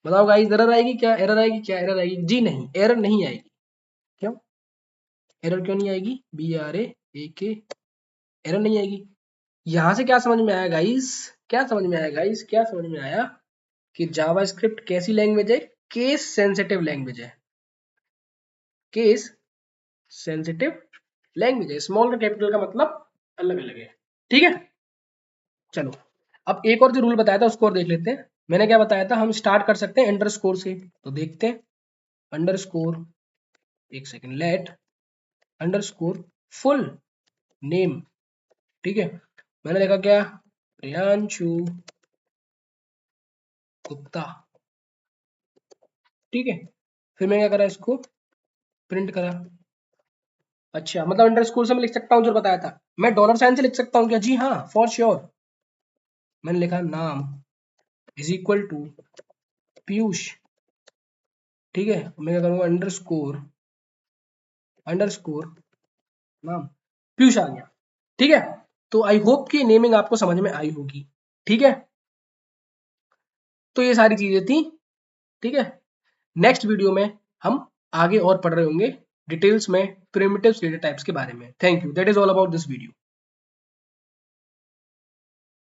बताओ गाइस, एरर आएगी क्या, एरर आएगी क्या, एरर आएगी जी नहीं, एरर नहीं आएगी। क्यों एरर क्यों नहीं आएगी, BRAK, एरर नहीं आएगी। यहां से क्या समझ में आया गाइस, क्या समझ में आया गाइस, क्या समझ में आया कि जावास्क्रिप्ट कैसी लैंग्वेज है, केस सेंसिटिव लैंग्वेज है, केस सेंसिटिव लैंग्वेज है। स्मॉल और कैपिटल का मतलब अलग अलग है, ठीक है। चलो अब एक और जो रूल बताया था उसको और देख लेते हैं। मैंने क्या बताया था, हम स्टार्ट कर सकते हैं अंडरस्कोर से, तो देखते हैं अंडरस्कोर, एक second, let underscore full name, ठीक है। मैंने लिखा क्या, प्रियांशु गुप्ता, ठीक है। फिर मैं क्या करा, इसको प्रिंट करा। अच्छा मतलब अंडरस्कोर से मैं लिख सकता हूँ जो बताया था, मैं डॉलर साइन से लिख सकता हूँ क्या, जी हाँ फॉर श्योर। मैंने लिखा नाम इज इक्वल टू पीयूष, ठीक है। मैं क्या करूंगा, अंडरस्कोर, अंडरस्कोर नाम, पीयूष आ गया, ठीक है। तो आई होप कि नेमिंग आपको समझ में आई होगी, ठीक है। तो ये सारी चीजें थी, ठीक है। नेक्स्ट वीडियो में हम आगे और पढ़ रहे होंगे डिटेल्स में प्रिमिटिव्स डेटा टाइप्स के बारे में। Thank you, that is all about this video.